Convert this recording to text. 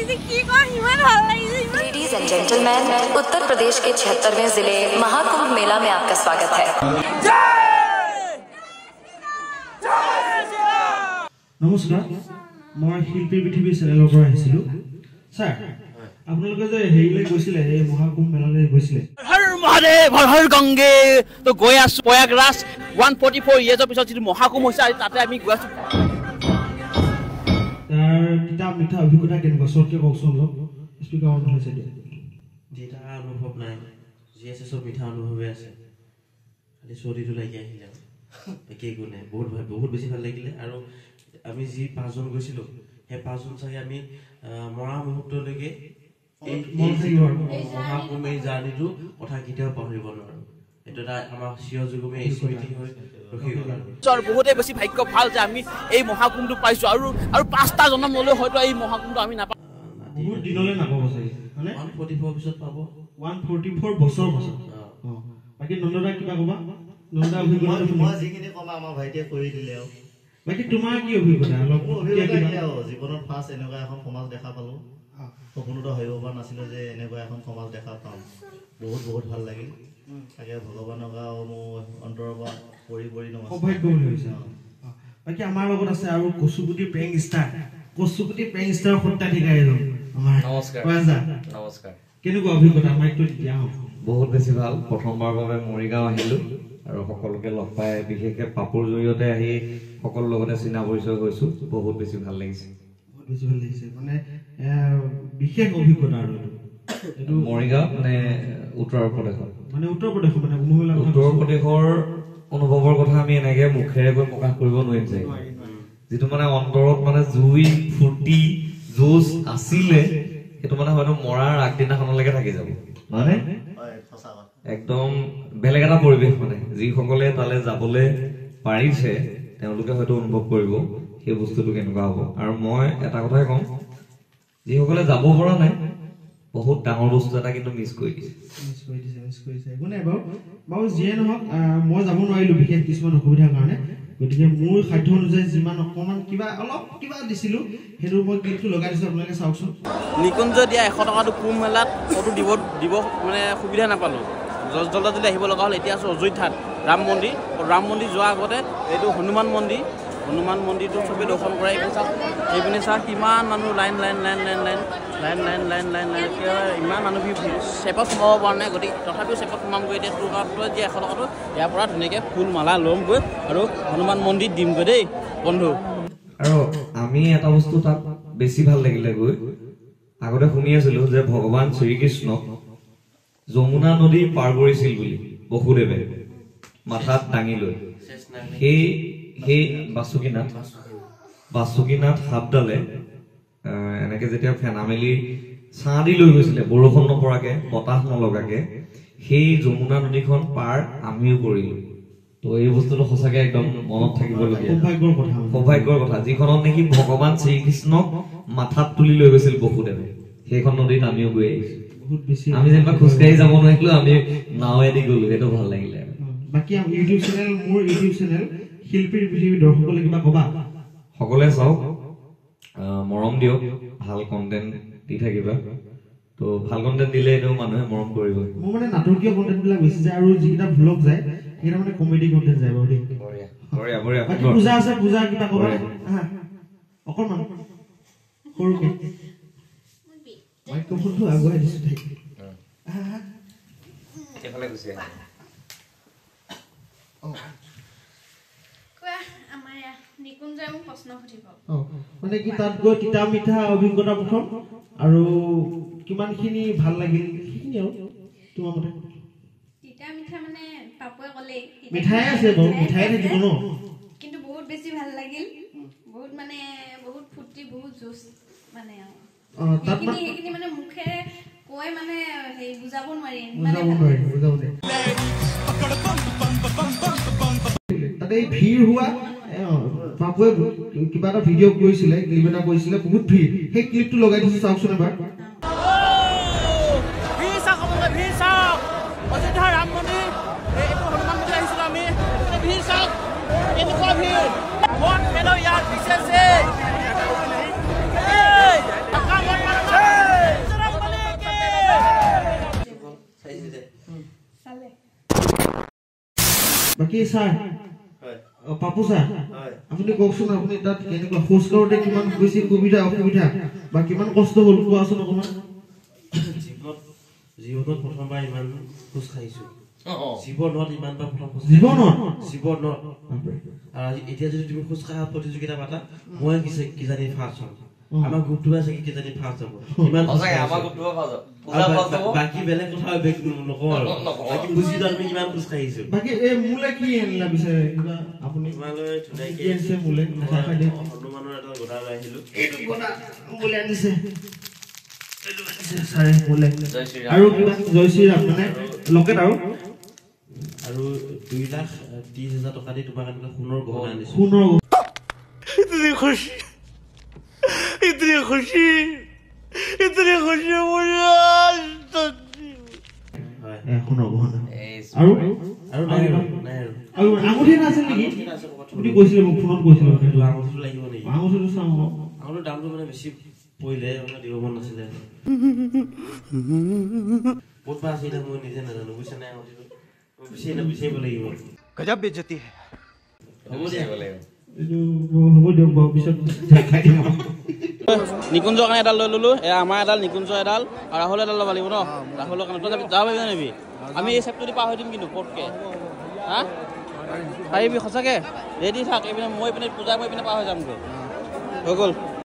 Ladies and gentleman, Uttar Pradesh के 76वें जिले महाकुंभ मेला में आपका स्वागत है। नमस्कार, मैं शिल्पी पृथ्वी चैनल पर आहिছিলো सर। আপোনালোকে যে হেইলে গৈছিলে এই মহাকুম্ভ মেলালৈ গৈছিলে হৰ মহাদেৱ হৰ হৰ গংগে তো গৈ আছো প্ৰয়াগৰাজ 144 ইয়েজৰ পিছত যিটো মহাকুম্ভ হৈছে তাতে আমি গৈ আছো। তাৰ কিতাপ মিঠা অভিজ্ঞতা কেনেকুৱা সৰকে কওকচোন অলপ স্পিকাৰ অন হৈছে যেটা অনুভৱ নাই জিএসএ সব মিঠা অনুভৱে আছে খালি চৰিটো লাগি আহিলে একে গুণে বহুত বেছি ভাল লাগিলে আৰু আমি যি পাঁচজন গৈছিলো সেই পাঁচজন চাগে আমি মৰা মুহূৰ্তলৈকে এই মহাকুম্ভ এই জাৰ্নিটো কথা কেতিয়াও পাহৰিব নোৱাৰো। এটা আমাৰ চিৰ যুগমে স্মৃতি হৈ ৰখি গ'ল। চৰ বহুতে বেছি ভাগ্য ভাল যে আমি এই মহাকুম্ভটো পাইছো আৰু পাঁচটা জন্মলৈ হয়তো এই মহাকুম্ভটো আমি নাপাম। বহুত দিনলৈ নাপাব চাগে মানে 144 পিছত পাব 144 বছৰ পাছত। বাকি নন্দা কিবা কবা নন্দা অভিজ্ঞতা মই যিখিনি কমা আমাৰ ভাইটিয়ে কৰি দিলে আৰু বাকি তোমাৰ কি অভিজ্ঞতা অলপ জীৱনত ফাৰ্ষ্ট এনেকুৱা এখন সমাজ দেখা পালো সপোনতো হয়ব পৰা নাছিল যে এনেকুৱা এখন সমাজ দেখা পাম। বহুত ভাল লাগিল তাকে ভগৱানক মোৰ অন্তৰৰ পৰা পৰি নমস্কাৰ সৌভাগ্য বুলি হৈছে। বাকি আমাৰ লগত আছে আৰু কচুগুটি প্ৰেং ষ্টাৰ সত্যাধিকাৰী আমাৰ নমস্কাৰ নমস্কাৰ কেনেকুৱা অভিজ্ঞতা মাইকটো দিয়া বহুত বেছি ভাল। প্ৰথমবাৰৰ বাবে মৰিগাঁও আহিলো আৰু সকলোকে লগ পাই বিশেষকৈ পাপুৰ জৰিয়তে আহি সকলোৰ লগতে চিনা পৰিচয় হৈছো। বহুত বেছি ভাল লাগিছে মানে বিশেষ অভিজ্ঞতা আৰু এইটো মৰিগাঁও মানে উত্তৰ প্ৰদেশৰ মানে উত্তৰ প্ৰদেশৰ অনুভৱৰ কথা আমি এনেকে মুখেৰে কৈ প্ৰকাশ কৰিব নোৱাৰিম যে যিটো মানে অন্তৰত মানে জুই ফুৰ্তি জোচ আছিলে সেইটো মানে হয়তো মৰাৰ আগদিনাখনলৈকে থাকি যাব মানে একদম বেলেগ এটা পৰিৱেশ। মানে যিসকলে তালৈ যাবলৈ পাৰিছে তেওঁলোকে হয়তো অনুভৱ কৰিব সেই বস্তুটো কেনেকুৱা হ'ব। আৰু মই এটা কথাই কম যিসকলে যাব পৰা নাই বহুত ডাঙৰ বস্তু এটা কিন্তু মিছ কৰি দিছে। বাৰু যিয়ে নহওক মই যাব নোৱাৰিলো বিশেষ কিছুমান অসুবিধাৰ কাৰণে, গতিকে মোৰ সাধ্য অনুযায়ী যিমান অকণমান অলপ কিবা দিছিলো সেইটো মই ক্লিপটো লগাই দিছো আপোনালোকে চাওকচোন। নিকুঞ্জ দিয়া 100 টকাটো কুম্ভ মেলাত ফটো দিব মানে সুবিধা নাপালো। জলদি আহিব লগা হ'ল। এতিয়া আছো অযোধ্যাত ৰাম মন্দিৰ যোৱাৰ আগতে এইটো হনুমান মন্দিৰটো চবে দৰ্শন কৰাই এইপিনে চাওক কিমান মানুহ লাইন ইমান মানুহ চেপত সোমাব পৰা নাই। গতিকে তথাপিও চেপত সোমামগৈ। এতিয়া তোৰ যে 100 টকাটো ইয়াৰ পৰা ধুনীয়াকৈ ফুল মালা ল'মগৈ আৰু হনুমান মন্দিৰ দিমগৈ দেই বন্ধু। আৰু আমি এটা বস্তু তাত বেছি ভাল লাগিলে গৈ আগতে শুনি আছিলো যে ভগৱান শ্ৰীকৃষ্ণক যমুনা নদী পাৰ কৰিছিল বুলি বসুদেৱে মাথাত দাঙি লৈ সেই বাসুকীনাথ সাপডালে এনেকে যেতিয়া ফেনা মেলি ছাঁ দি লৈ গৈছিলে বৰষুণ নপৰাকে বতাহ নলগাকে সেই যমুনা নদীখন পাৰ আমিও কৰিলো। তো এই বস্তুটো সঁচাকে একদম মনত থাকিবলগীয়া সৌভাগ্যৰ কথা যিখনত নেকি ভগৱান শ্ৰীকৃষ্ণক মাথাত তুলি লৈ গৈছিল বসুদেৱে সেইখন নদীত আমিও গৈ আহিছো। আমি যেনিবা খোজকাঢ়ি যাব নোৱাৰিলো আমি নাৱেদি গলো সেইটো ভাল লাগিলে। বাকি ইউটিউব চেনেল মোৰ ইউটিউব চেনেল শিল্পীৰ পৃথিৱী দৰ্শকলৈ কিবা কবা? সকলোৱে চাওক মৰম দিয়ক ভাল কন্টেন্ট দি থাকিবা। তো ভাল কন্টেন্ট দিলে এনেও মানুহে মৰম কৰিব। মোৰ মানে নাটকীয় কন্টেন্ট বিলাক বেছি যায় আৰু যিকেইটা ভ্লগ যায় সেইকেইটা মানে কমেডি কন্টেন্ট যায় বাৰু দেই। বাকি পূজা আছে পূজা কিবা কবা অকণমান সৰুকে মাইক্ৰফোনটো আগুৱাই দিছো দেই। এফালে গুচি আহে মানে কি তাত গৈ তিতা মিঠা অভিজ্ঞতা প্ৰথম আৰু কিমানখিনি ভাল লাগিল সেইখিনি আৰু তোমাৰ মতে? তিতা মিঠা মানে পাপুৱে ক'লে মিঠাই আছে বাৰু মিঠাই থাকিব ন কিন্তু বহুত বেছি ভাল লাগিল। বহুত মানে বহুত ফুৰ্তি বহুত জোচ মানে সেইখিনি মানে মুখেৰে কৈ মানে হেৰি বুজাব নোৱাৰি। তাতে ভিৰ হোৱা পাপুৱে কিবা এটা ভিডিঅ' কৰিছিলে ক্লিপ এটা কৰিছিলে বহুত ভিৰ সেই ক্লিপটো লগাই দিছো চাওকচোন এবাৰ। অযোধ্যা ৰাম মন্দিৰ এইটো হনুমান মন্দিৰ আহিছিলো আমি ভিৰ চাওক এনেকুৱা ভিৰ মন মেলো ইয়াৰ বিশেষ বাকী ছাৰ হয় পাপু ছাৰ হয় আপুনি কওকচোন আপুনি তাত কেনেকুৱা খোজ কাঢ়োতে কিমান বেছি সুবিধা অসুবিধা বা কিমান কষ্ট হ'ল কোৱাচোন অকণমান জীৱনত প্ৰথমবাৰ ইমান খোজ খাইছো জীৱনত ইমানবাৰ প্ৰথম খোজ জীৱনত আৰু এতিয়া যদি তুমি খোজ কঢ়া প্ৰতিযোগিতা পাতা মই কিজানি ফাৰ্ষ্ট হ'ম আমাৰ গ্ৰুপটো আছে কিজানি ফাৰ্ষ্ট হ'ব ইমান বাকী বেলেগ কথা নকওঁ আৰু বাকী বুজি যোৱা তুমি কিমান খোজ খাইছো বাকী এই মোলে কি আনিলা বিচাৰে কিবা আপুনি তোমালৈ ধুনীয়াকে আছে মোলে হনুমানৰ এটা গদা লৈ আহিলো এইটো গদা মোলে আনিছে ছাৰে মোলে আৰু কিবা জয় শ্ৰীৰাম মানে লকেট আৰু 2,30,000 টকা দি তোমাৰ কাৰণে সোণৰ গহনা আনিছো সোণৰ इतनी खुशी मुझे आज तक হয় সোণৰ গহনা আৰু আৰু নাই আৰু আঙুঠি নাছিল নেকি আপুনি কৈছিলে মোক ফোনত কৈছিলে সেইটো আঙুঠিটো লাগিব নেকি আঙুঠিটো চাওঁ আঙুঠিৰ দামটো মানে বেছি পৰিলে মানে দিব মন নাছিলে ক'ত বা আছে এতিয়া মই নিজে নাজানো বুজিছা নাই আঙুঠিটো বিচাৰিব লাগিব गजब बेइज्जती है হ'ব দিয়া এইটো হ'ব দিয়ক বাৰু পিছত দেখাই দিম নিকুঞ্জৰ কাৰণে এডাল লৈ ল'লো এয়া আমাৰ এডাল নিকুঞ্জ এডাল আৰু ৰাহুল এডাল ল'ব লাগিব ন ৰাহুলৰ কাৰণে তই যাব পাৰিবি জানিবি আমি এই চেপটো দি পাৰ হৈ দিম কিন্তু পটকে হা পাৰিবি সঁচাকে ৰেডি থাক এইপিনে মই এইপিনে পূজা কৰি পিনে পাৰ হৈ যামগৈ হৈ গ'ল